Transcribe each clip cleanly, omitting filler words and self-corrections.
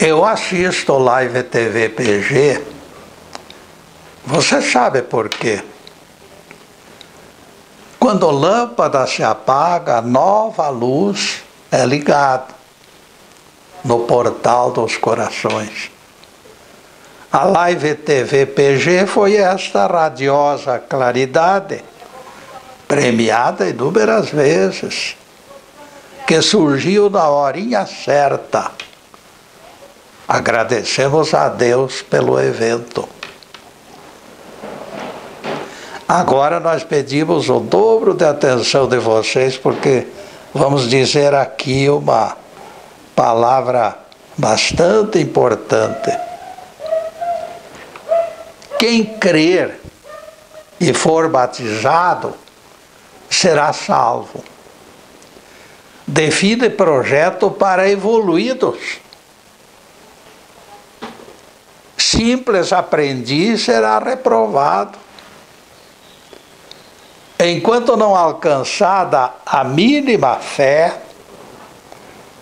Eu assisto Live TV PG, você sabe por quê? Quando a lâmpada se apaga, a nova luz é ligada no portal dos corações. A Live TV PG foi esta radiosa claridade, premiada inúmeras vezes, que surgiu na horinha certa. Agradecemos a Deus pelo evento. Agora nós pedimos o dobro de atenção de vocês, porque vamos dizer aqui uma palavra bastante importante. Quem crer e for batizado será salvo. Define projeto para evoluídos. Simples aprendiz será reprovado. Enquanto não alcançada a mínima fé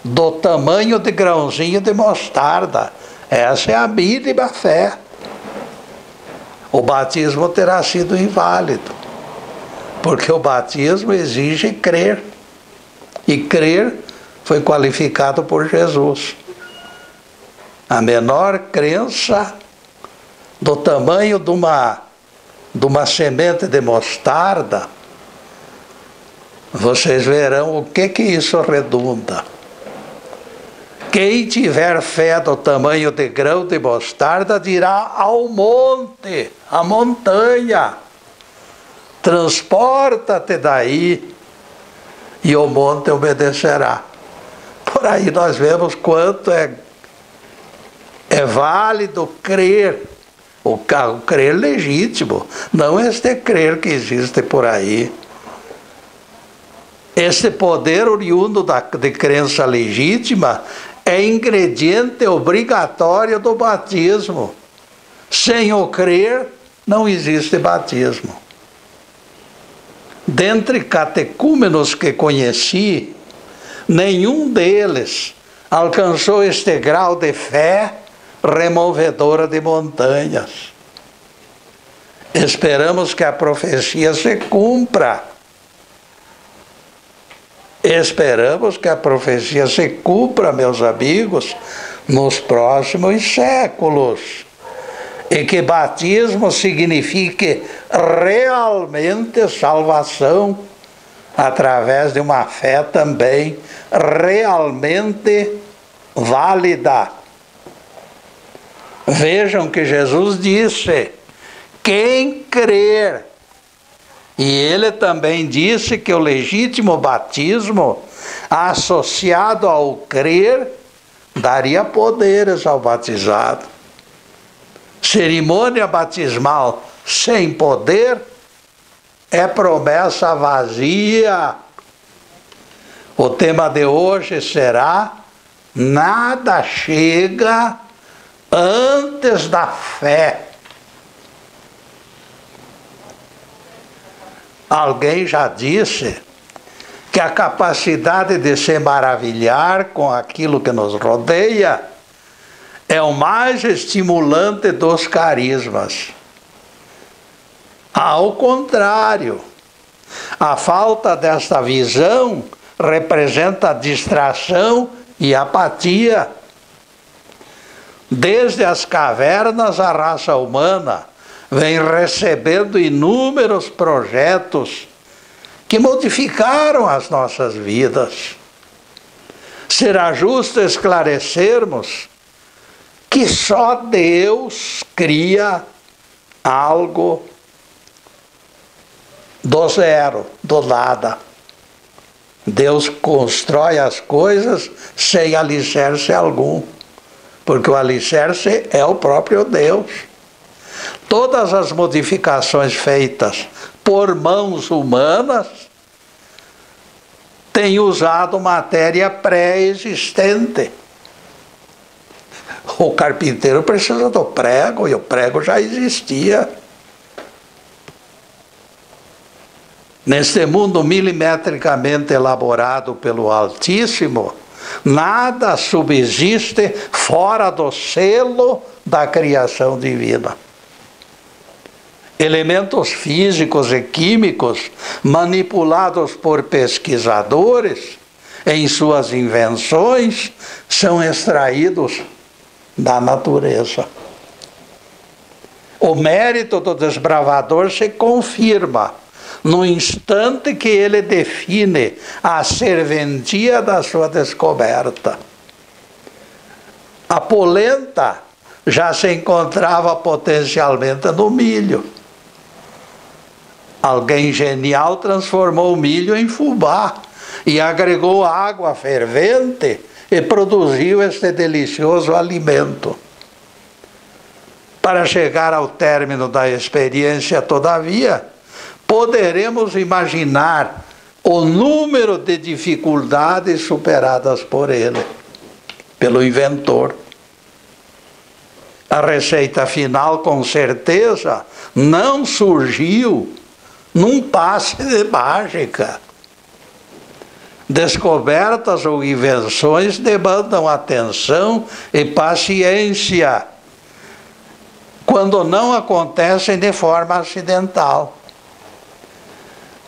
do tamanho de grãozinho de mostarda, essa é a mínima fé, o batismo terá sido inválido, porque o batismo exige crer, e crer foi qualificado por Jesus. A menor crença do tamanho de uma semente de mostarda, vocês verão o que isso redunda. Quem tiver fé do tamanho de grão de mostarda dirá ao monte, à montanha, transporta-te daí, e o monte obedecerá. Por aí nós vemos quanto é válido crer, o crer legítimo, não este crer que existe por aí. Esse poder oriundo de crença legítima é ingrediente obrigatório do batismo. Sem o crer, não existe batismo. Dentre catecúmenos que conheci, nenhum deles alcançou este grau de fé removedora de montanhas. Esperamos que a profecia se cumpra. Esperamos que a profecia se cumpra, meus amigos, nos próximos séculos. E que batismo signifique realmente salvação, através de uma fé também realmente válida. Vejam que Jesus disse: quem crer. E ele também disse que o legítimo batismo, associado ao crer, daria poderes ao batizado. Cerimônia batismal sem poder é promessa vazia. O tema de hoje será: nada chega antes da fé. Alguém já disse que a capacidade de se maravilhar com aquilo que nos rodeia é o mais estimulante dos carismas. Ao contrário, a falta desta visão representa distração e apatia. Desde as cavernas, a raça humana vem recebendo inúmeros projetos que modificaram as nossas vidas. Será justo esclarecermos que só Deus cria algo do zero, do nada. Deus constrói as coisas sem alicerce algum, porque o alicerce é o próprio Deus. Todas as modificações feitas por mãos humanas têm usado matéria pré-existente. O carpinteiro precisa do prego, e o prego já existia. Neste mundo milimetricamente elaborado pelo Altíssimo, Nada subsiste fora do selo da criação divina. Elementos físicos e químicos manipulados por pesquisadores em suas invenções são extraídos da natureza. O mérito do desbravador se confirma no instante que ele define a serventia da sua descoberta. A polenta já se encontrava potencialmente no milho. Alguém genial transformou o milho em fubá e agregou água fervente e produziu este delicioso alimento. Para chegar ao término da experiência, todavia, poderemos imaginar o número de dificuldades superadas por ele, pelo inventor. A receita final, com certeza, não surgiu num passe de mágica. Descobertas ou invenções demandam atenção e paciência, quando não acontecem de forma acidental.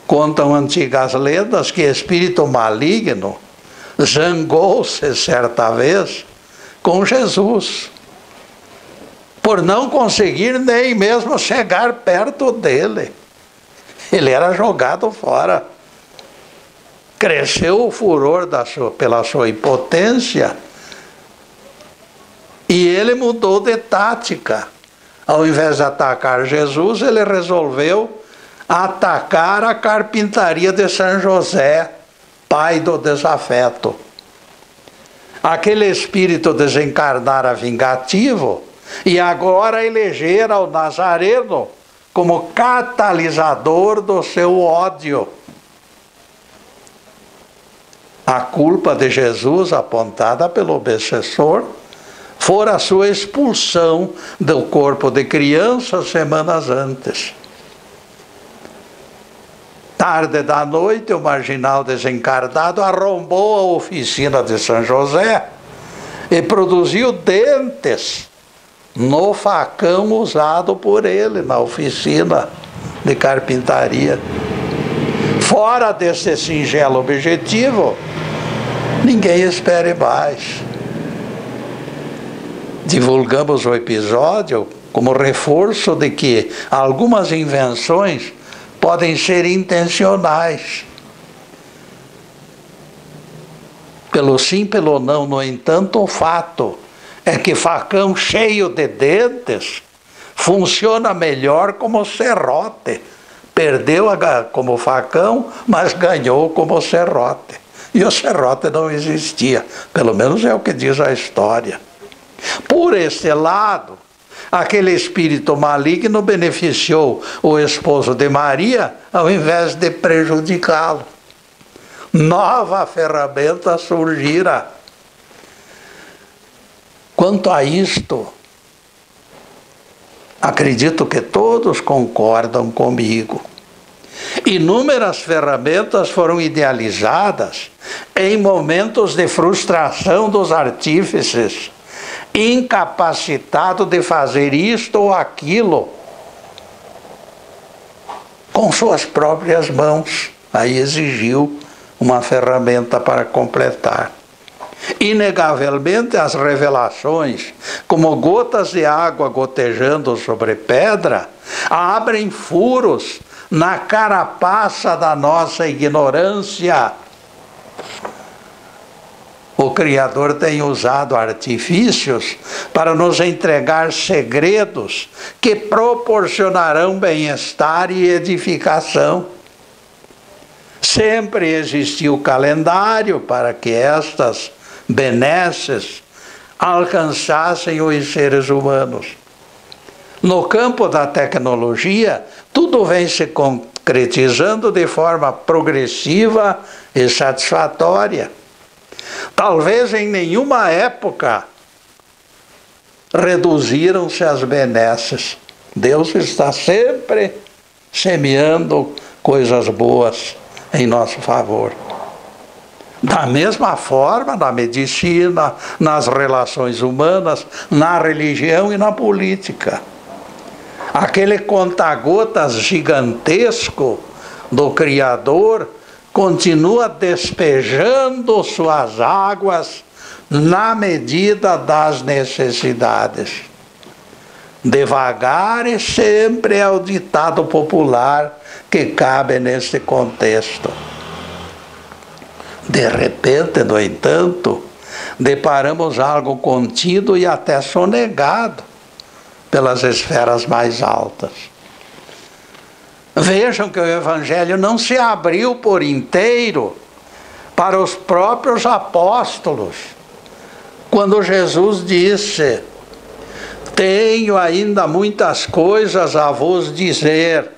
Contam antigas lendas que espírito maligno zangou-se certa vez com Jesus, por não conseguir nem mesmo chegar perto dele. Ele era jogado fora. Cresceu o furor pela sua impotência e ele mudou de tática. Ao invés de atacar Jesus, ele resolveu atacar a carpintaria de São José, pai do desafeto. Aquele espírito desencarnara vingativo e agora elegera o Nazareno como catalisador do seu ódio. A culpa de Jesus, apontada pelo obsessor, fora a sua expulsão do corpo de criança semanas antes. Tarde da noite, o marginal desencarnado arrombou a oficina de São José e produziu dentes no facão usado por ele na oficina de carpintaria. Fora desse singelo objetivo, ninguém espere mais. Divulgamos o episódio como reforço de que algumas invenções podem ser intencionais. Pelo sim, pelo não, no entanto, o fato é que facão cheio de dentes funciona melhor como serrote. Perdeu como facão, mas ganhou como serrote. E o serrote não existia, pelo menos é o que diz a história. Por esse lado, aquele espírito maligno beneficiou o esposo de Maria ao invés de prejudicá-lo. Nova ferramenta surgira. Quanto a isto, acredito que todos concordam comigo. Inúmeras ferramentas foram idealizadas em momentos de frustração dos artífices, incapacitado de fazer isto ou aquilo com suas próprias mãos. Aí exigiu uma ferramenta para completar. Inegavelmente, as revelações, como gotas de água gotejando sobre pedra, abrem furos na carapaça da nossa ignorância. O Criador tem usado artifícios para nos entregar segredos que proporcionarão bem-estar e edificação. Sempre existiu calendário para que estas benesses alcançassem os seres humanos. No campo da tecnologia, tudo vem se concretizando de forma progressiva e satisfatória. Talvez em nenhuma época reduziram-se as benesses. Deus está sempre semeando coisas boas em nosso favor. Da mesma forma, na medicina, nas relações humanas, na religião e na política. Aquele conta-gotas gigantesco do Criador continua despejando suas águas na medida das necessidades. Devagar e sempre é o ditado popular que cabe nesse contexto. De repente, no entanto, deparamos algo contido e até sonegado pelas esferas mais altas. Vejam que o Evangelho não se abriu por inteiro para os próprios apóstolos. Quando Jesus disse: tenho ainda muitas coisas a vos dizer,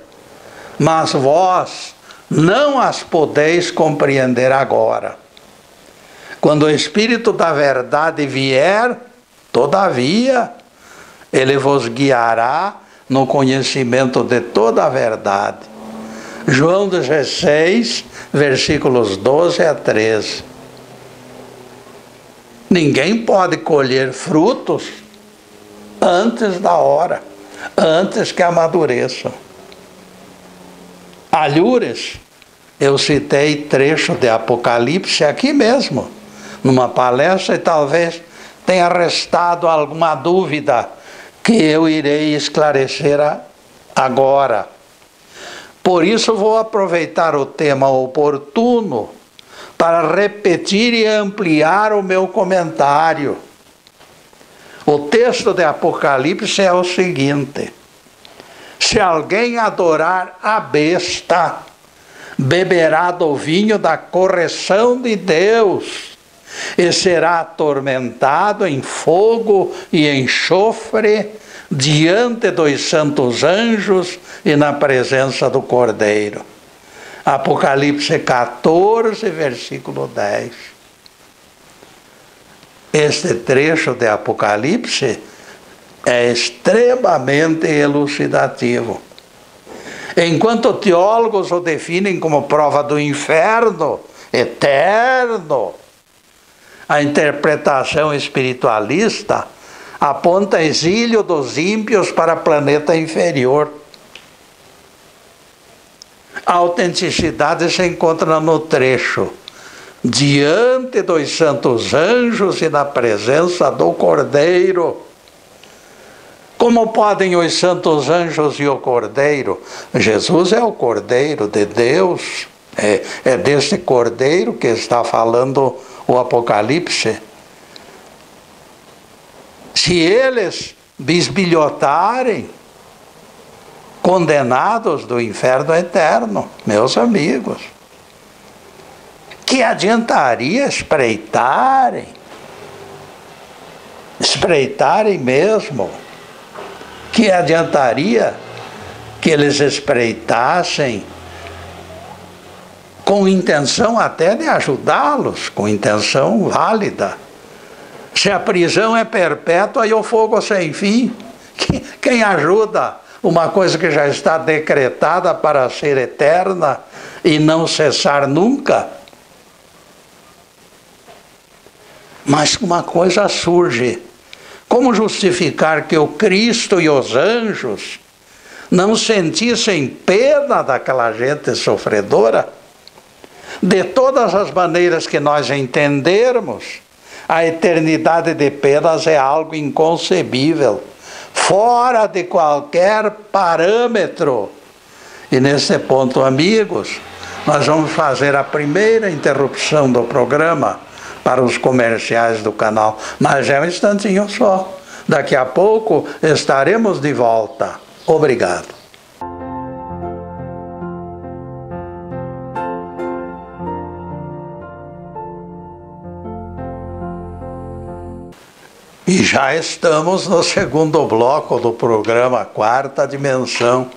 mas vós não as podeis compreender agora. Quando o Espírito da verdade vier, todavia, ele vos guiará no conhecimento de toda a verdade. João 16, versículos 12 a 13. Ninguém pode colher frutos antes da hora, antes que amadureçam. Alhures, eu citei trecho de Apocalipse aqui mesmo, numa palestra, e talvez tenha restado alguma dúvida que eu irei esclarecer agora. Por isso vou aproveitar o tema oportuno para repetir e ampliar o meu comentário. O texto de Apocalipse é o seguinte: se alguém adorar a besta, beberá do vinho da correção de Deus e será atormentado em fogo e enxofre diante dos santos anjos e na presença do Cordeiro. Apocalipse 14, versículo 10. Este trecho de Apocalipse é extremamente elucidativo. Enquanto teólogos o definem como prova do inferno eterno, a interpretação espiritualista aponta exílio dos ímpios para planeta inferior. A autenticidade se encontra no trecho: diante dos santos anjos e na presença do Cordeiro. Como podem os santos anjos e o Cordeiro? Jesus é o Cordeiro de Deus. É desse Cordeiro que está falando o Apocalipse. Se eles bisbilhotarem, condenados do inferno eterno, meus amigos, que adiantaria espreitarem mesmo? Que adiantaria que eles espreitassem com intenção até de ajudá-los, com intenção válida? Se a prisão é perpétua e o fogo sem fim, quem ajuda uma coisa que já está decretada para ser eterna e não cessar nunca? Mas uma coisa surge: como justificar que o Cristo e os anjos não sentissem pena daquela gente sofredora? De todas as maneiras que nós entendermos, a eternidade de penas é algo inconcebível, fora de qualquer parâmetro. E nesse ponto, amigos, nós vamos fazer a primeira interrupção do programa para os comerciais do canal, mas é um instantinho só. Daqui a pouco estaremos de volta. Obrigado. E já estamos no segundo bloco do programa Quarta Dimensão.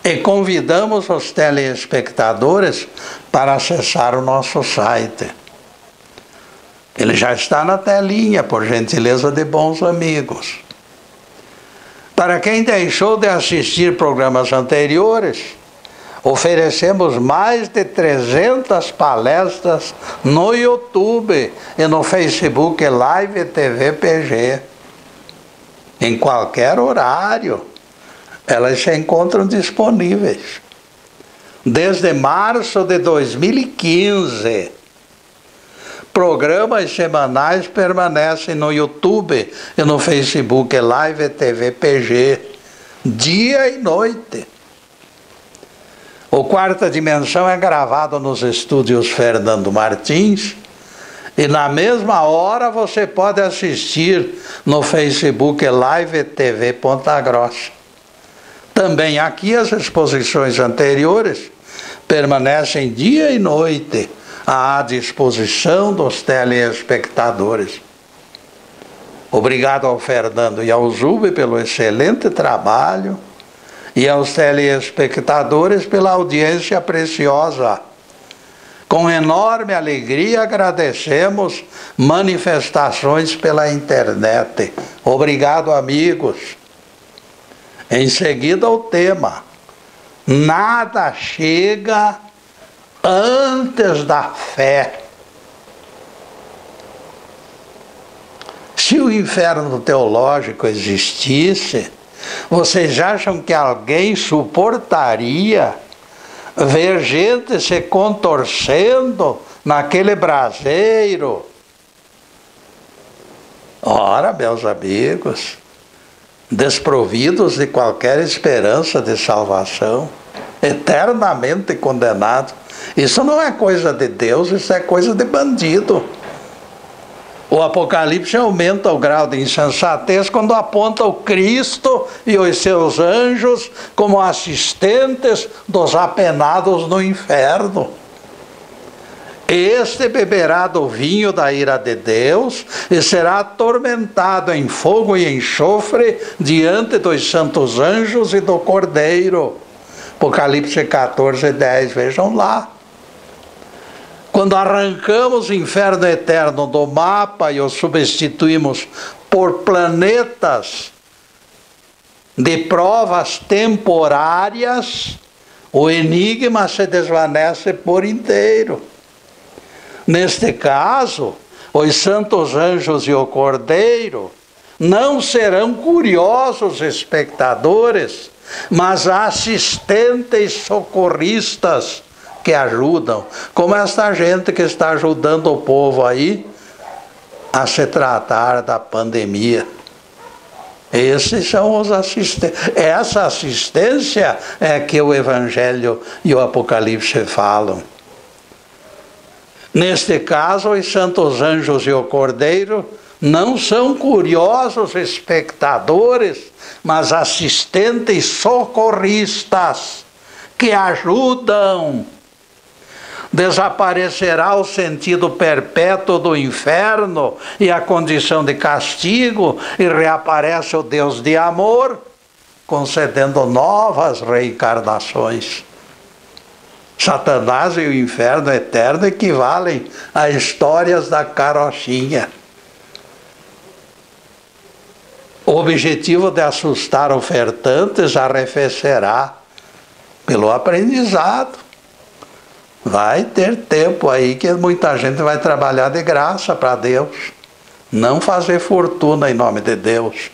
E convidamos os telespectadores para acessar o nosso site. Ele já está na telinha, por gentileza de bons amigos. Para quem deixou de assistir programas anteriores, Oferecemos mais de 300 palestras no YouTube e no Facebook Live TV PG. Em qualquer horário, elas se encontram disponíveis. Desde março de 2015, programas semanais permanecem no YouTube e no Facebook Live TV PG, dia e noite. O Quarta Dimensão é gravado nos estúdios Fernando Martins e na mesma hora você pode assistir no Facebook Live TV Ponta Grossa. Também aqui as exposições anteriores permanecem dia e noite à disposição dos telespectadores. Obrigado ao Fernando e ao Zube pelo excelente trabalho e aos telespectadores pela audiência preciosa. Com enorme alegria agradecemos manifestações pela internet. Obrigado, amigos. Em seguida o tema: nada chega antes da fé. Se o inferno teológico existisse, vocês acham que alguém suportaria ver gente se contorcendo naquele braseiro? Ora, meus amigos, desprovidos de qualquer esperança de salvação, eternamente condenados. Isso não é coisa de Deus, isso é coisa de bandido. O Apocalipse aumenta o grau de insensatez quando aponta o Cristo e os seus anjos como assistentes dos apenados no inferno. Este beberá do vinho da ira de Deus e será atormentado em fogo e enxofre diante dos santos anjos e do Cordeiro. Apocalipse 14, 10, vejam lá. Quando arrancamos o inferno eterno do mapa e o substituímos por planetas de provas temporárias, o enigma se desvanece por inteiro. Neste caso, os santos anjos e o Cordeiro não serão curiosos espectadores, mas assistentes socorristas que ajudam, como esta gente que está ajudando o povo aí a se tratar da pandemia. Esses são os assistentes. Essa assistência é que o Evangelho e o Apocalipse falam. Neste caso, os santos anjos e o Cordeiro não são curiosos espectadores, mas assistentes socorristas que ajudam. Desaparecerá o sentido perpétuo do inferno e a condição de castigo, e reaparece o Deus de amor, concedendo novas reencarnações. Satanás e o inferno eterno equivalem a histórias da carochinha. O objetivo de assustar ofertantes arrefecerá pelo aprendizado. Vai ter tempo aí que muita gente vai trabalhar de graça para Deus, não fazer fortuna em nome de Deus.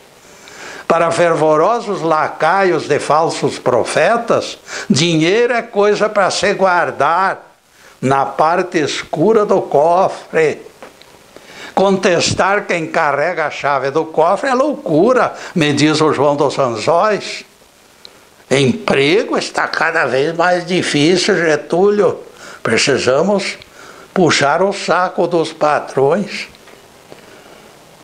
Para fervorosos lacaios de falsos profetas, dinheiro é coisa para se guardar na parte escura do cofre. Contestar quem carrega a chave do cofre é loucura, me diz o João dos Anzóis. Emprego está cada vez mais difícil, Getúlio. Precisamos puxar o saco dos patrões.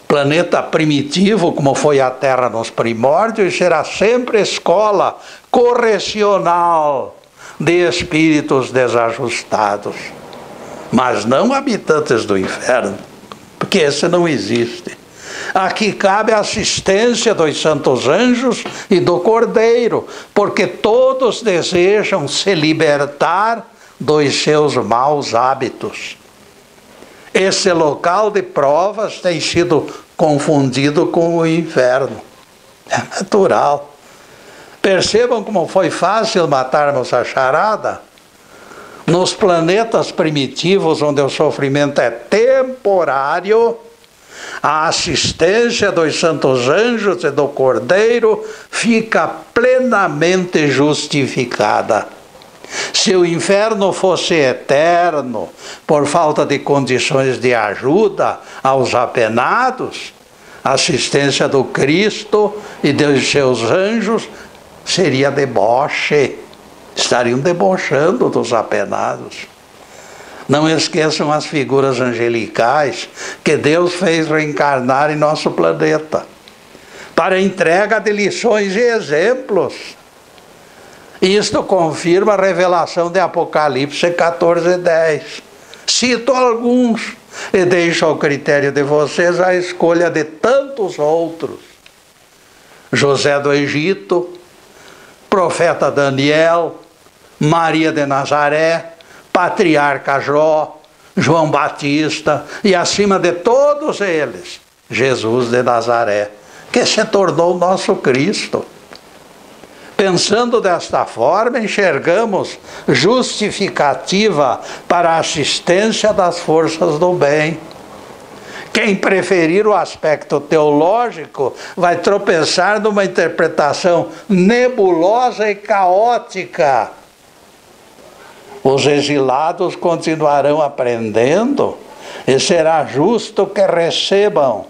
Planeta primitivo, como foi a Terra nos primórdios, será sempre escola correcional de espíritos desajustados, mas não habitantes do inferno, porque esse não existe. Aqui cabe a assistência dos santos anjos e do Cordeiro, porque todos desejam se libertar dos seus maus hábitos. Esse local de provas tem sido confundido com o inferno. É natural. Percebam como foi fácil matarmos a charada? Nos planetas primitivos, onde o sofrimento é temporário, a assistência dos santos anjos e do Cordeiro fica plenamente justificada. Se o inferno fosse eterno, por falta de condições de ajuda aos apenados, a assistência do Cristo e dos seus anjos seria deboche. Estariam debochando dos apenados. Não esqueçam as figuras angelicais que Deus fez reencarnar em nosso planeta, para entrega de lições e exemplos. Isto confirma a revelação de Apocalipse 14:10. Cito alguns e deixo ao critério de vocês a escolha de tantos outros. José do Egito, profeta Daniel, Maria de Nazaré, patriarca Jó, João Batista e, acima de todos eles, Jesus de Nazaré, que se tornou nosso Cristo. Pensando desta forma, enxergamos justificativa para a assistência das forças do bem. Quem preferir o aspecto teológico vai tropeçar numa interpretação nebulosa e caótica. Os exilados continuarão aprendendo e será justo que recebam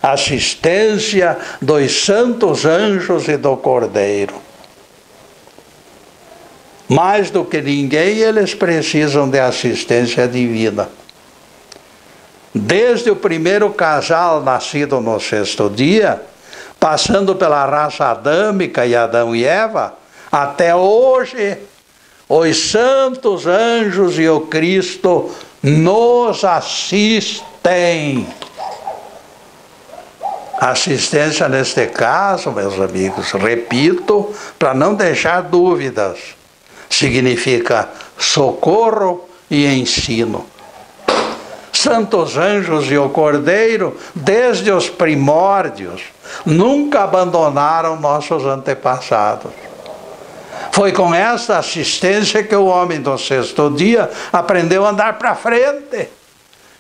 assistência dos santos anjos e do Cordeiro. Mais do que ninguém, eles precisam de assistência divina. Desde o primeiro casal nascido no sexto dia, passando pela raça adâmica e Adão e Eva, até hoje, os santos anjos e o Cristo nos assistem. Assistência neste caso, meus amigos, repito, para não deixar dúvidas, significa socorro e ensino. Santos anjos e o Cordeiro, desde os primórdios, nunca abandonaram nossos antepassados. Foi com esta assistência que o homem do sexto dia aprendeu a andar para frente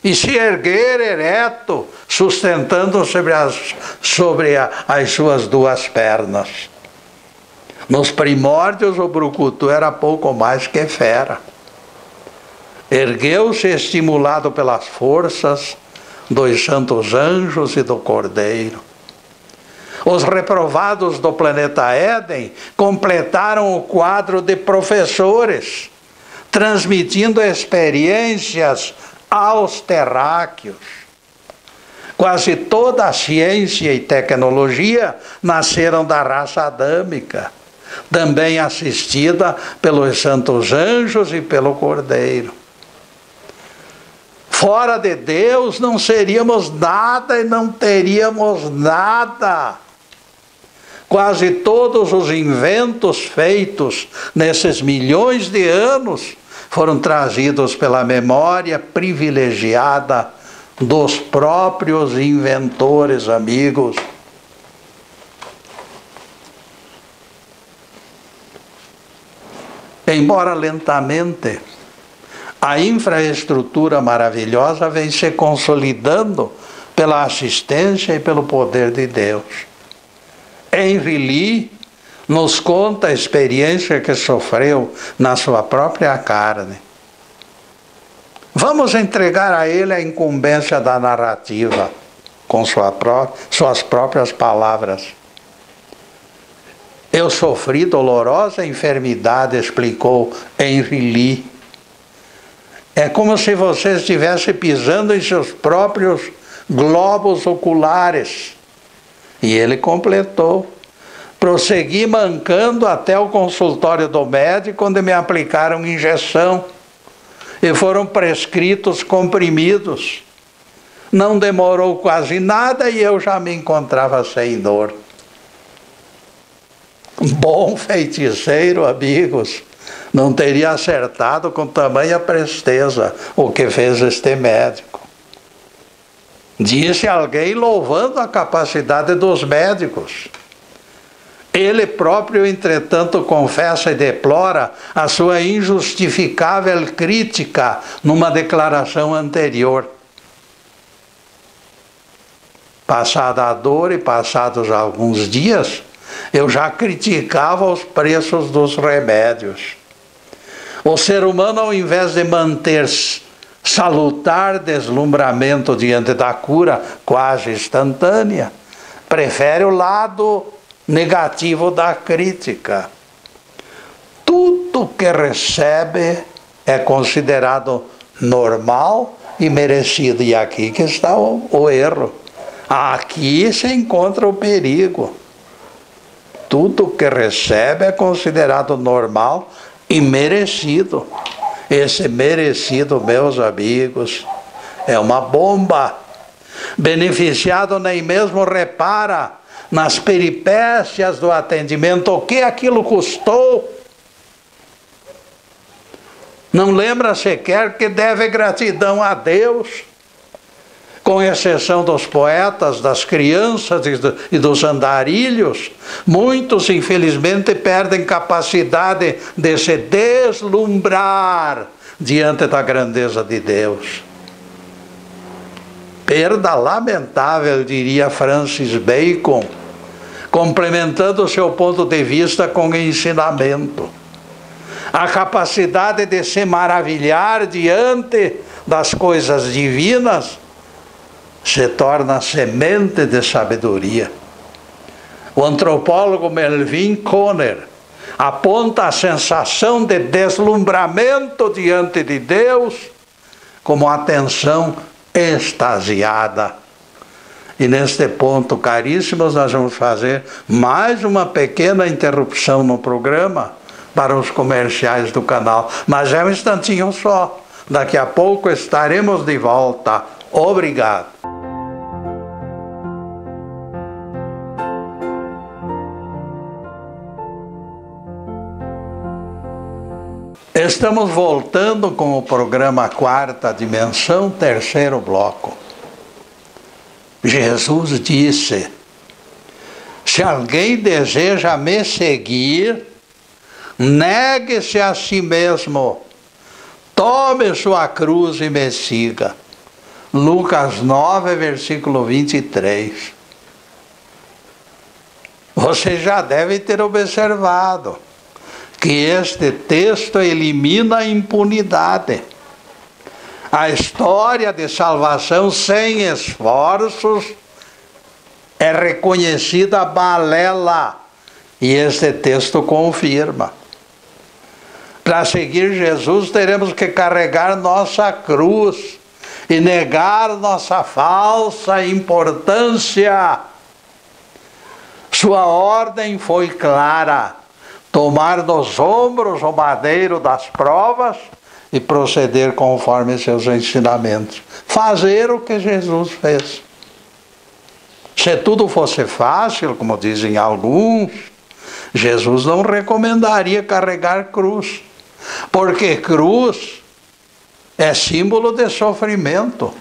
e se erguer ereto, sustentando sobre as suas duas pernas. Nos primórdios, o brucutu era pouco mais que fera. Ergueu-se estimulado pelas forças dos santos anjos e do Cordeiro. Os reprovados do planeta Éden completaram o quadro de professores, transmitindo experiências aos terráqueos. Quase toda a ciência e tecnologia nasceram da raça adâmica, também assistida pelos santos anjos e pelo Cordeiro. Fora de Deus não seríamos nada e não teríamos nada. Quase todos os inventos feitos nesses milhões de anos foram trazidos pela memória privilegiada dos próprios inventores, amigos. Embora lentamente, a infraestrutura maravilhosa vem se consolidando pela assistência e pelo poder de Deus. Henry Lee nos conta a experiência que sofreu na sua própria carne. Vamos entregar a ele a incumbência da narrativa, com suas próprias palavras. Eu sofri dolorosa enfermidade, explicou Henry Lee. É como se você estivesse pisando em seus próprios globos oculares. E ele completou. Prossegui mancando até o consultório do médico, onde me aplicaram injeção. E foram prescritos comprimidos. Não demorou quase nada e eu já me encontrava sem dor. Bom feiticeiro, amigos, não teria acertado com tamanha presteza o que fez este médico. Disse alguém louvando a capacidade dos médicos. Ele próprio, entretanto, confessa e deplora a sua injustificável crítica numa declaração anterior. Passada a dor e passados alguns dias, eu já criticava os preços dos remédios. O ser humano, ao invés de manter salutar deslumbramento diante da cura quase instantânea, prefere o lado negativo da crítica. Tudo que recebe é considerado normal e merecido. E aqui que está o erro. Aqui se encontra o perigo. Tudo que recebe é considerado normal e merecido. Esse merecido, meus amigos, é uma bomba. Beneficiado nem mesmo repara nas peripécias do atendimento, o que aquilo custou. Não lembra sequer que deve gratidão a Deus, com exceção dos poetas, das crianças e dos andarilhos. Muitos, infelizmente, perdem capacidade de se deslumbrar diante da grandeza de Deus. Perda lamentável, diria Francis Bacon, complementando o seu ponto de vista com o ensinamento. A capacidade de se maravilhar diante das coisas divinas se torna semente de sabedoria. O antropólogo Melvin Konner aponta a sensação de deslumbramento diante de Deus como atenção extasiada. E neste ponto, caríssimos, nós vamos fazer mais uma pequena interrupção no programa para os comerciais do canal. Mas é um instantinho só. Daqui a pouco estaremos de volta. Obrigado. Estamos voltando com o programa Quarta Dimensão, terceiro bloco. Jesus disse: se alguém deseja me seguir, negue-se a si mesmo, tome sua cruz e me siga. Lucas 9, versículo 23. Você já deve ter observado que este texto elimina a impunidade. A história de salvação sem esforços é reconhecida balela, e este texto confirma. Para seguir Jesus, teremos que carregar nossa cruz e negar nossa falsa importância. Sua ordem foi clara: tomar nos ombros o madeiro das provas e proceder conforme seus ensinamentos. Fazer o que Jesus fez. Se tudo fosse fácil, como dizem alguns, Jesus não recomendaria carregar cruz, porque cruz é símbolo de sofrimento.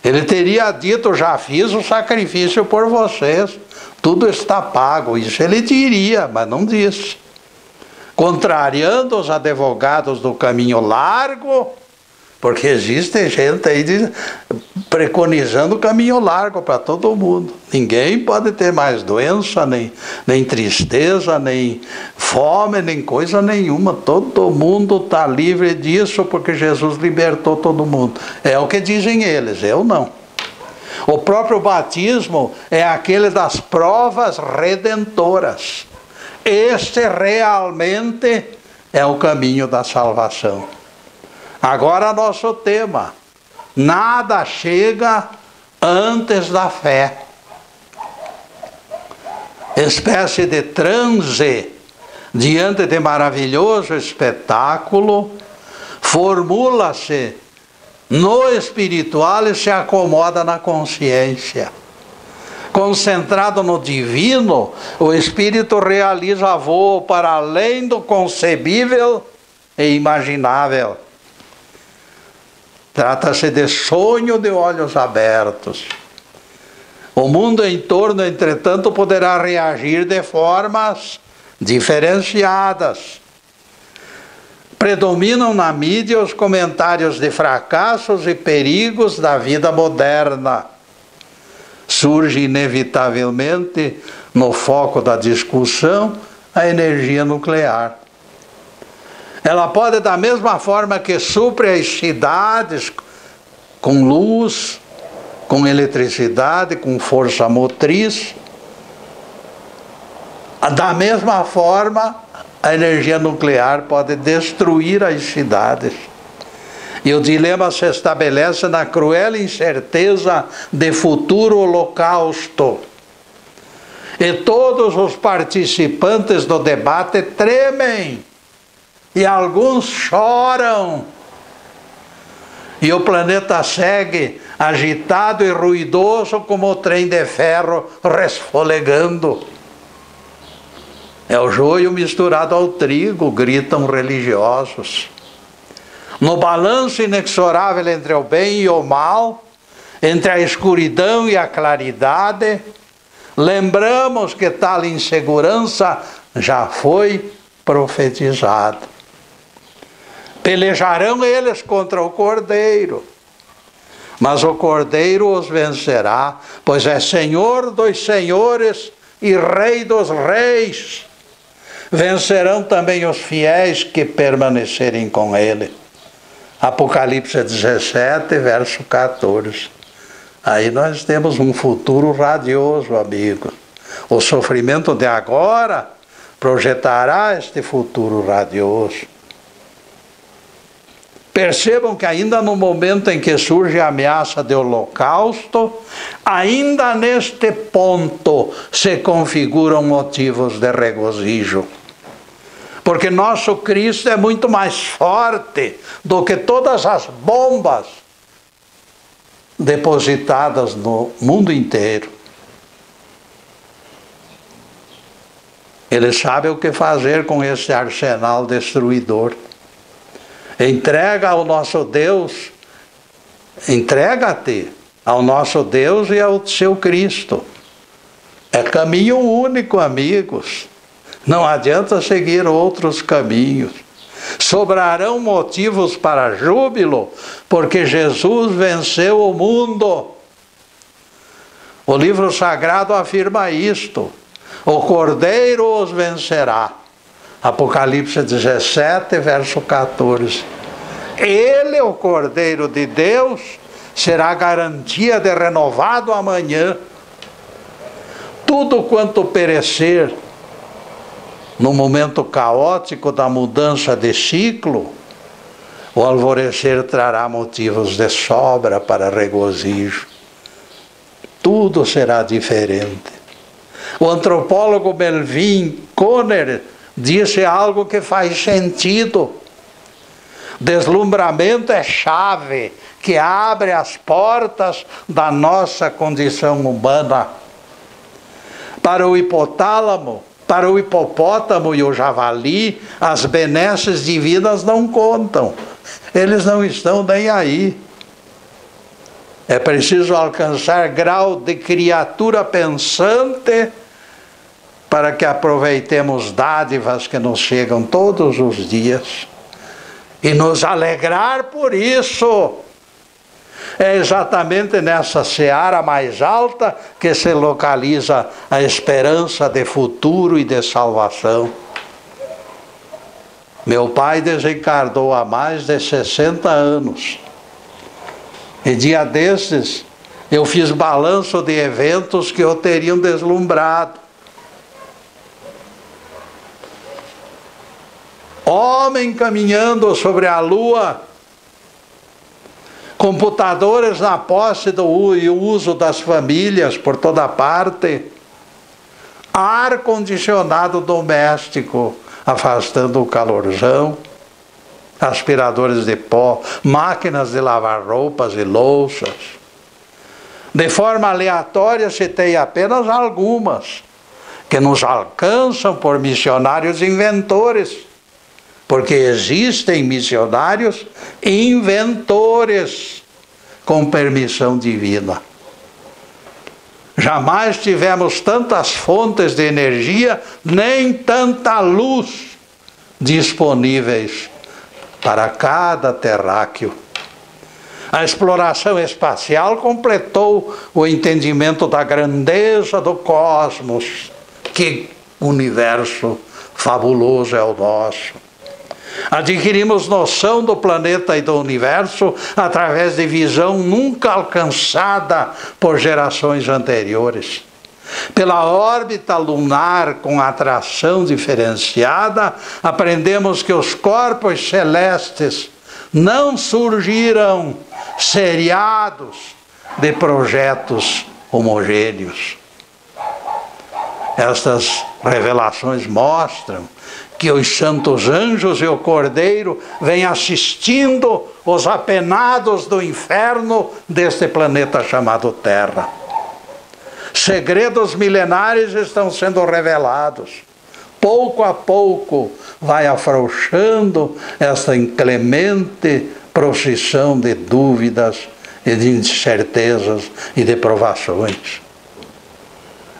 Ele teria dito: já fiz o sacrifício por vocês, tudo está pago. Isso ele diria, mas não disse. Contrariando os advogados do caminho largo, porque existe gente aí preconizando o caminho largo para todo mundo. Ninguém pode ter mais doença, nem tristeza, nem fome, nem coisa nenhuma. Todo mundo está livre disso porque Jesus libertou todo mundo. É o que dizem eles, eu não. O próprio batismo é aquele das provas redentoras. Este realmente é o caminho da salvação. Agora, nosso tema: nada chega antes da fé. Espécie de transe diante de maravilhoso espetáculo, formula-se no espiritual e se acomoda na consciência. Concentrado no divino, o espírito realiza voo para além do concebível e imaginável. Trata-se de sonho de olhos abertos. O mundo em torno, entretanto, poderá reagir de formas diferenciadas. Predominam na mídia os comentários de fracassos e perigos da vida moderna. Surge inevitavelmente no foco da discussão a energia nuclear. Ela pode, da mesma forma que supre as cidades com luz, com eletricidade, com força motriz, da mesma forma a energia nuclear pode destruir as cidades. E o dilema se estabelece na cruel incerteza de futuro holocausto. E todos os participantes do debate tremem, e alguns choram. E o planeta segue agitado e ruidoso como o trem de ferro resfolegando. É o joio misturado ao trigo, gritam religiosos. No balanço inexorável entre o bem e o mal, entre a escuridão e a claridade, lembramos que tal insegurança já foi profetizada. Pelejarão eles contra o Cordeiro, mas o Cordeiro os vencerá, pois é Senhor dos senhores e Rei dos reis. Vencerão também os fiéis que permanecerem com ele. Apocalipse 17, verso 14. Aí nós temos um futuro radioso, amigo. O sofrimento de agora projetará este futuro radioso. Percebam que ainda no momento em que surge a ameaça de holocausto, ainda neste ponto se configuram motivos de regozijo. Porque nosso Cristo é muito mais forte do que todas as bombas depositadas no mundo inteiro. Ele sabe o que fazer com esse arsenal destruidor. Entrega ao nosso Deus, entrega-te ao nosso Deus e ao seu Cristo. É caminho único, amigos. Não adianta seguir outros caminhos. Sobrarão motivos para júbilo, porque Jesus venceu o mundo. O livro sagrado afirma isto: o Cordeiro os vencerá. Apocalipse 17, verso 14. Ele, o Cordeiro de Deus, será garantia de renovado amanhã. Tudo quanto perecer no momento caótico da mudança de ciclo, o alvorecer trará motivos de sobra para regozijo. Tudo será diferente. O antropólogo Melvin Conner disse algo que faz sentido. Deslumbramento é chave que abre as portas da nossa condição humana. Para o hipotálamo, para o hipopótamo e o javali, as benesses divinas não contam. Eles não estão nem aí. É preciso alcançar grau de criatura pensante para que aproveitemos dádivas que nos chegam todos os dias e nos alegrar por isso. É exatamente nessa seara mais alta que se localiza a esperança de futuro e de salvação. Meu pai desencarnou há mais de 60 anos. E dia desses eu fiz balanço de eventos que o teriam deslumbrado. Homem caminhando sobre a lua, computadores na posse e uso das famílias por toda parte, ar-condicionado doméstico afastando o calorzão, aspiradores de pó, máquinas de lavar roupas e louças. De forma aleatória citei apenas algumas que nos alcançam por missionários inventores, porque existem missionários inventores com permissão divina. Jamais tivemos tantas fontes de energia, nem tanta luz disponíveis para cada terráqueo. A exploração espacial completou o entendimento da grandeza do cosmos. Que universo fabuloso é o nosso! Adquirimos noção do planeta e do universo através de visão nunca alcançada por gerações anteriores. Pela órbita lunar com atração diferenciada, aprendemos que os corpos celestes não surgiram seriados de projetos homogêneos. Estas revelações mostram que os santos anjos e o Cordeiro vêm assistindo os apenados do inferno deste planeta chamado Terra. Segredos milenares estão sendo revelados. Pouco a pouco vai afrouxando esta inclemente procissão de dúvidas e de incertezas e de provações.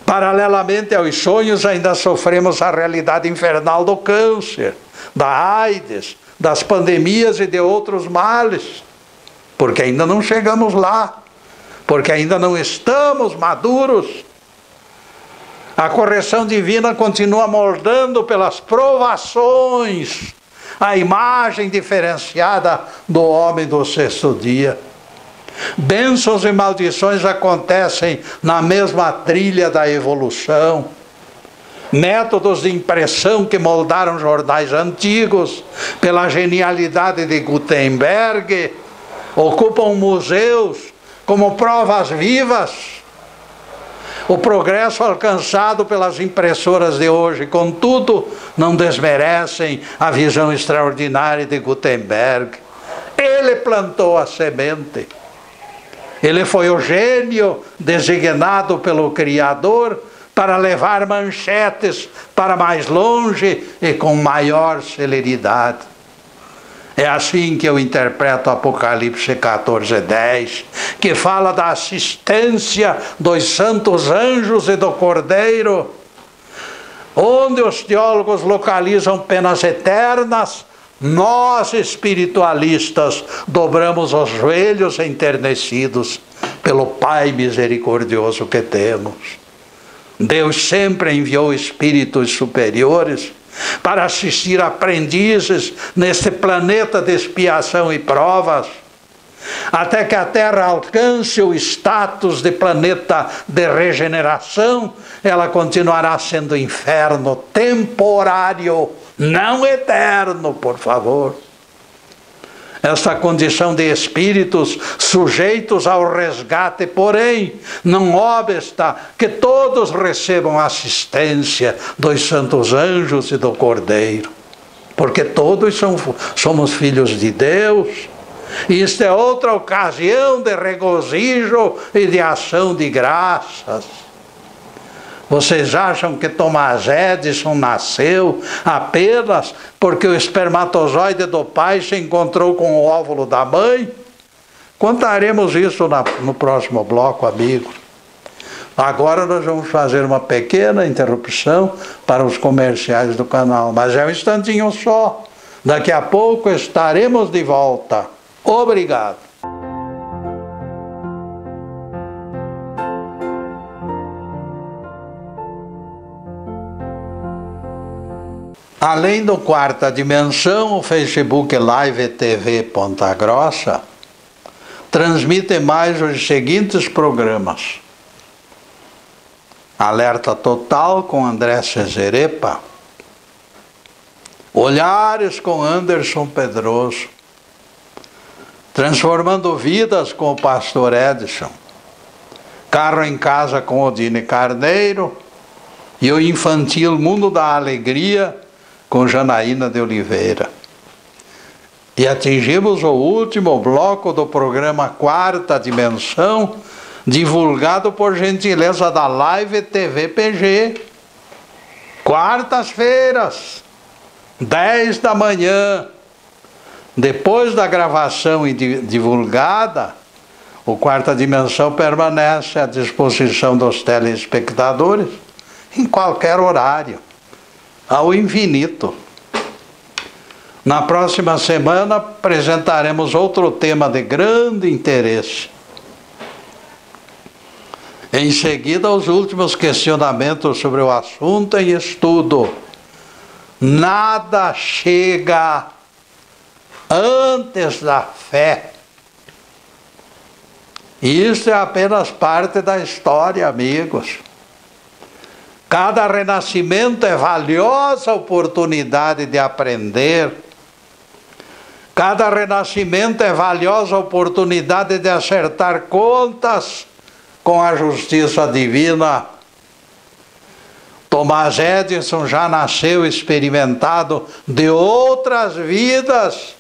Paralelamente aos sonhos, ainda sofremos a realidade infernal do câncer, da AIDS, das pandemias e de outros males, porque ainda não chegamos lá, porque ainda não estamos maduros. A correção divina continua moldando pelas provações a imagem diferenciada do homem do sexto dia. Bênçãos e maldições acontecem na mesma trilha da evolução. Métodos de impressão que moldaram jornais antigos, pela genialidade de Gutenberg, ocupam museus como provas vivas. O progresso alcançado pelas impressoras de hoje, contudo, não desmerecem a visão extraordinária de Gutenberg. Ele plantou a semente. Ele foi o gênio designado pelo Criador para levar manchetes para mais longe e com maior celeridade. É assim que eu interpreto Apocalipse 14:10, que fala da assistência dos santos anjos e do Cordeiro, onde os teólogos localizam penas eternas. Nós, espiritualistas, dobramos os joelhos enternecidos pelo Pai misericordioso que temos. Deus sempre enviou espíritos superiores para assistir aprendizes neste planeta de expiação e provas, até que a Terra alcance o status de planeta de regeneração. Ela continuará sendo inferno temporário, não eterno, por favor. Esta condição de espíritos sujeitos ao resgate, porém, não obsta que todos recebam assistência dos santos anjos e do Cordeiro, porque todos somos filhos de Deus. E isto é outra ocasião de regozijo e de ação de graças. Vocês acham que Thomas Edison nasceu apenas porque o espermatozoide do pai se encontrou com o óvulo da mãe? Contaremos isso no próximo bloco, amigos. Agora nós vamos fazer uma pequena interrupção para os comerciais do canal, mas é um instantinho só. Daqui a pouco estaremos de volta. Obrigado. Além do Quarta Dimensão, o Facebook Live TV Ponta Grossa transmite mais os seguintes programas: Alerta Total com André Cesarepa, Olhares com Anderson Pedroso, Transformando Vidas com o Pastor Edson, Carro em Casa com Odine Carneiro e o infantil Mundo da Alegria com Janaína de Oliveira. E atingimos o último bloco do programa Quarta Dimensão, divulgado por gentileza da Live TV PG. Quartas-feiras, 10 da manhã, depois da gravação e divulgada, O Quarta Dimensão permanece à disposição dos telespectadores em qualquer horário, ao infinito. Na próxima semana apresentaremos outro tema de grande interesse. Em seguida, os últimos questionamentos sobre o assunto em estudo. Nada chega antes da fé. Isso é apenas parte da história, amigos. Cada renascimento é valiosa oportunidade de aprender. Cada renascimento é valiosa oportunidade de acertar contas com a justiça divina. Thomas Edison já nasceu experimentado de outras vidas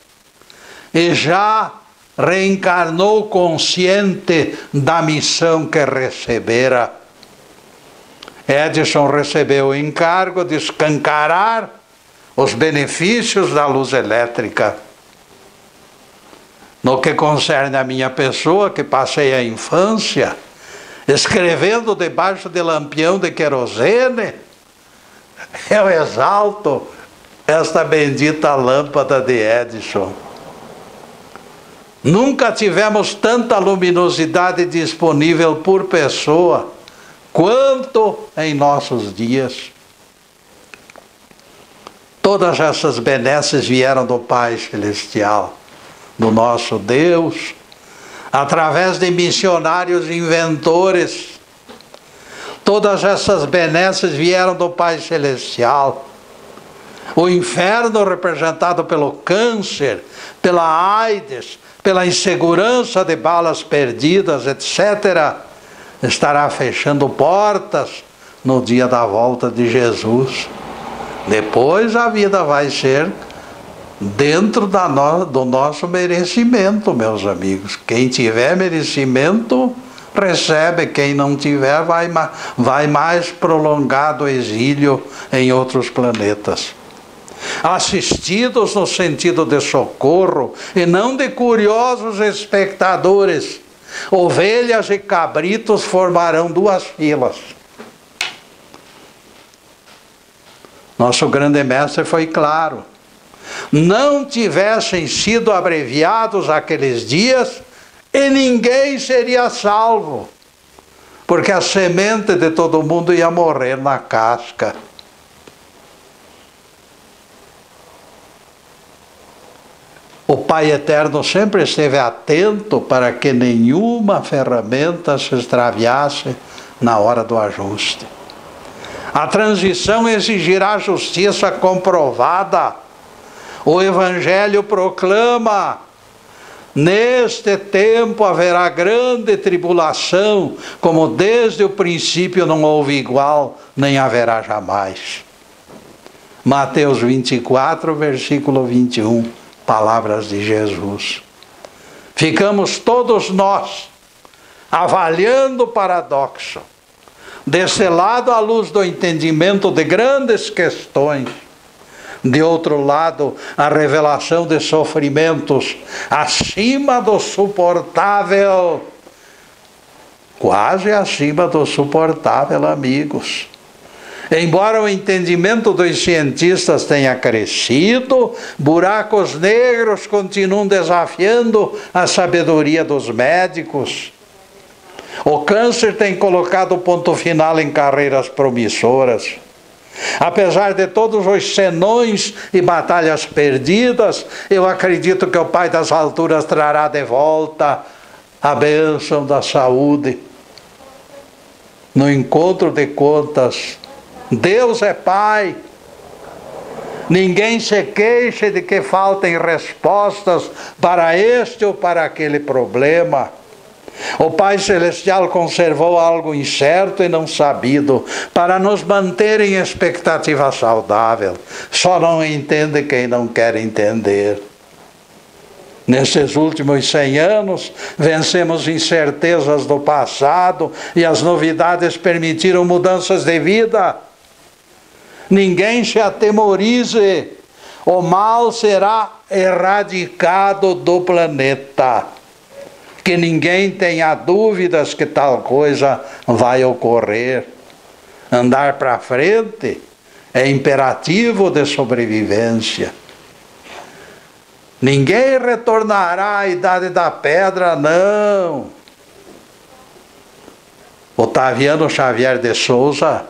e já reencarnou consciente da missão que recebera. Edison recebeu o encargo de escancarar os benefícios da luz elétrica. No que concerne a minha pessoa, que passei a infância escrevendo debaixo de lampião de querosene, eu exalto esta bendita lâmpada de Edison. Nunca tivemos tanta luminosidade disponível por pessoa quanto em nossos dias. Todas essas benesses vieram do Pai Celestial, do nosso Deus, através de missionários inventores. Todas essas benesses vieram do Pai Celestial. O inferno, representado pelo câncer, pela AIDS, pela insegurança de balas perdidas, etc., estará fechando portas no dia da volta de Jesus. Depois a vida vai ser dentro do nosso merecimento, meus amigos. Quem tiver merecimento, recebe. Quem não tiver, vai mais prolongado o exílio em outros planetas. Assistidos no sentido de socorro e não de curiosos espectadores, ovelhas e cabritos formarão duas filas. Nosso grande mestre foi claro. Não tivessem sido abreviados aqueles dias e ninguém seria salvo, porque a semente de todo mundo ia morrer na casca. O Pai Eterno sempre esteve atento para que nenhuma ferramenta se extraviasse na hora do ajuste. A transição exigirá justiça comprovada. O Evangelho proclama: neste tempo haverá grande tribulação, como desde o princípio não houve igual, nem haverá jamais. Mateus 24, versículo 21. Palavras de Jesus. Ficamos todos nós avaliando o paradoxo, desse lado à luz do entendimento de grandes questões, de outro lado a revelação de sofrimentos acima do suportável, quase acima do suportável, amigos. Embora o entendimento dos cientistas tenha crescido, buracos negros continuam desafiando a sabedoria dos médicos. O câncer tem colocado o ponto final em carreiras promissoras. Apesar de todos os senões e batalhas perdidas, eu acredito que o Pai das alturas trará de volta a bênção da saúde. No encontro de contas, Deus é Pai. Ninguém se queixe de que faltem respostas para este ou para aquele problema. O Pai Celestial conservou algo incerto e não sabido para nos manter em expectativa saudável. Só não entende quem não quer entender. Nesses últimos 100 anos, vencemos incertezas do passado e as novidades permitiram mudanças de vida. Ninguém se atemorize, o mal será erradicado do planeta. que ninguém tenha dúvidas que tal coisa vai ocorrer. Andar para frente é imperativo de sobrevivência. Ninguém retornará à idade da pedra, não. Otaviano Xavier de Souza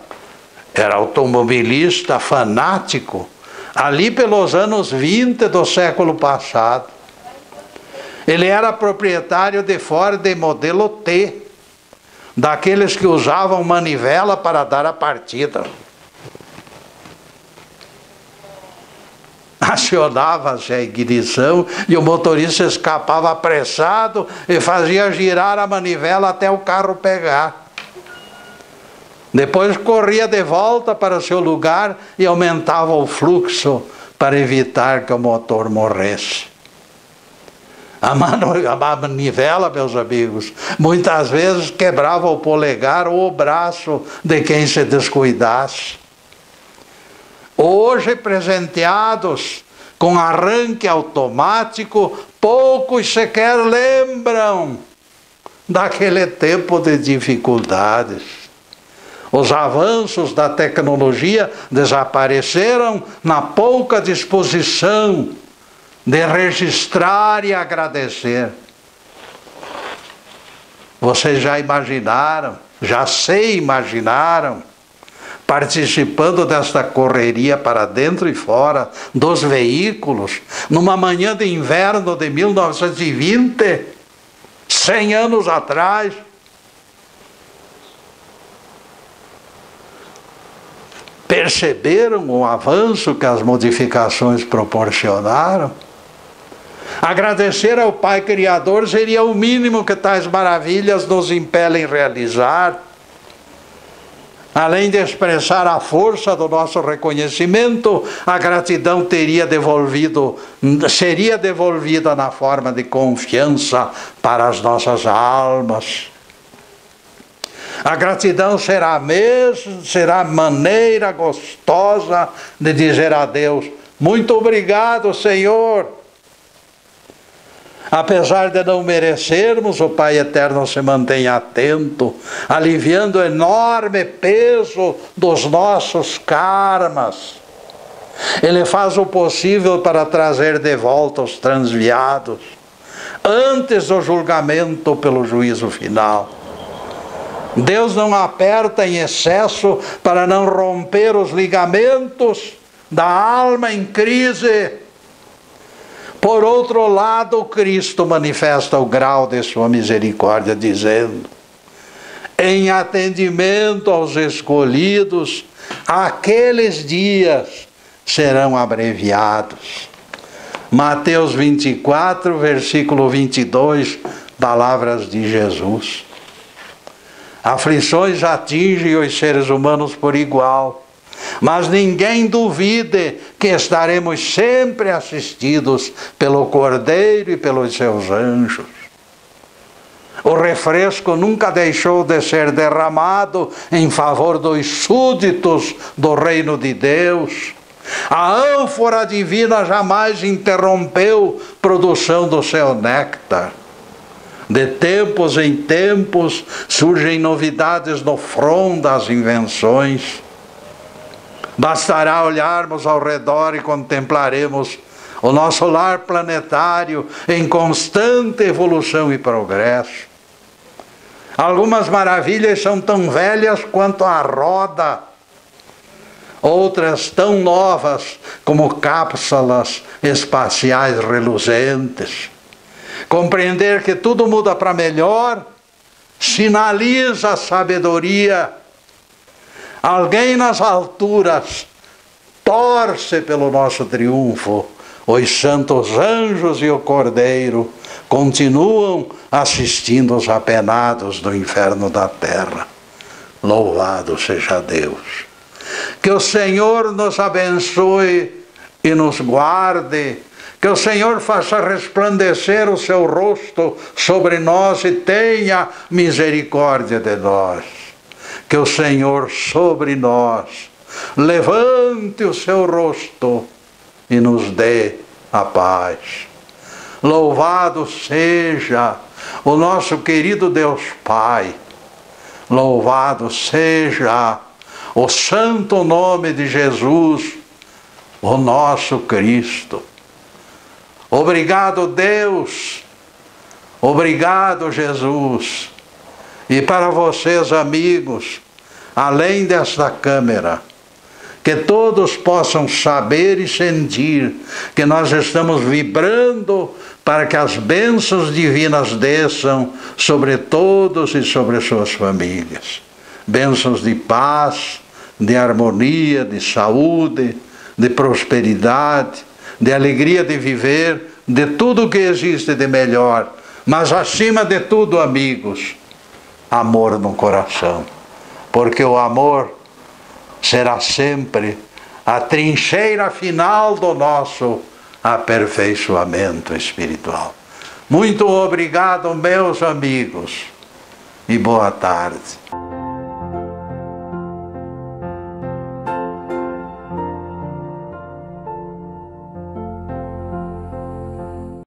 era automobilista fanático, ali pelos anos 20 do século passado. Ele era proprietário de Ford modelo T, daqueles que usavam manivela para dar a partida. Acionava-se a ignição e o motorista escapava apressado e fazia girar a manivela até o carro pegar. Depois corria de volta para seu lugar e aumentava o fluxo para evitar que o motor morresse. A manivela, meus amigos, muitas vezes quebrava o polegar ou o braço de quem se descuidasse. Hoje, presenteados com arranque automático, poucos sequer lembram daquele tempo de dificuldades. Os avanços da tecnologia desapareceram na pouca disposição de registrar e agradecer. Vocês já imaginaram, já se imaginaram, participando desta correria para dentro e fora dos veículos, numa manhã de inverno de 1920, 100 anos atrás? Perceberam o avanço que as modificações proporcionaram? Agradecer ao Pai Criador seria o mínimo que tais maravilhas nos impelem a realizar. Além de expressar a força do nosso reconhecimento, a gratidão seria devolvida na forma de confiança para as nossas almas. A gratidão será maneira gostosa de dizer a Deus: muito obrigado, Senhor. Apesar de não merecermos, o Pai Eterno se mantém atento, aliviando o enorme peso dos nossos karmas. Ele faz o possível para trazer de volta os transviados, antes do julgamento pelo juízo final. Deus não aperta em excesso para não romper os ligamentos da alma em crise. Por outro lado, Cristo manifesta o grau de sua misericórdia, dizendo: em atendimento aos escolhidos, aqueles dias serão abreviados. Mateus 24, versículo 22, palavras de Jesus. Aflições atingem os seres humanos por igual, mas ninguém duvide que estaremos sempre assistidos pelo Cordeiro e pelos seus anjos. O refresco nunca deixou de ser derramado em favor dos súditos do reino de Deus. A ânfora divina jamais interrompeu a produção do seu néctar. De tempos em tempos surgem novidades no front das invenções. Bastará olharmos ao redor e contemplaremos o nosso lar planetário em constante evolução e progresso. Algumas maravilhas são tão velhas quanto a roda, outras tão novas como cápsulas espaciais reluzentes. Compreender que tudo muda para melhor sinaliza a sabedoria. Alguém nas alturas torce pelo nosso triunfo. Os santos anjos e o Cordeiro continuam assistindo os apenados do inferno da terra. Louvado seja Deus. Que o Senhor nos abençoe e nos guarde. Que o Senhor faça resplandecer o seu rosto sobre nós e tenha misericórdia de nós. Que o Senhor sobre nós levante o seu rosto e nos dê a paz. Louvado seja o nosso querido Deus Pai. Louvado seja o santo nome de Jesus, o nosso Cristo. Obrigado, Deus. Obrigado, Jesus. E para vocês, amigos, além desta câmera, que todos possam saber e sentir que nós estamos vibrando para que as bênçãos divinas desçam sobre todos e sobre suas famílias. Bênçãos de paz, de harmonia, de saúde, de prosperidade, de alegria de viver, de tudo o que existe de melhor. Mas acima de tudo, amigos, amor no coração. Porque o amor será sempre a trincheira final do nosso aperfeiçoamento espiritual. Muito obrigado, meus amigos, e boa tarde.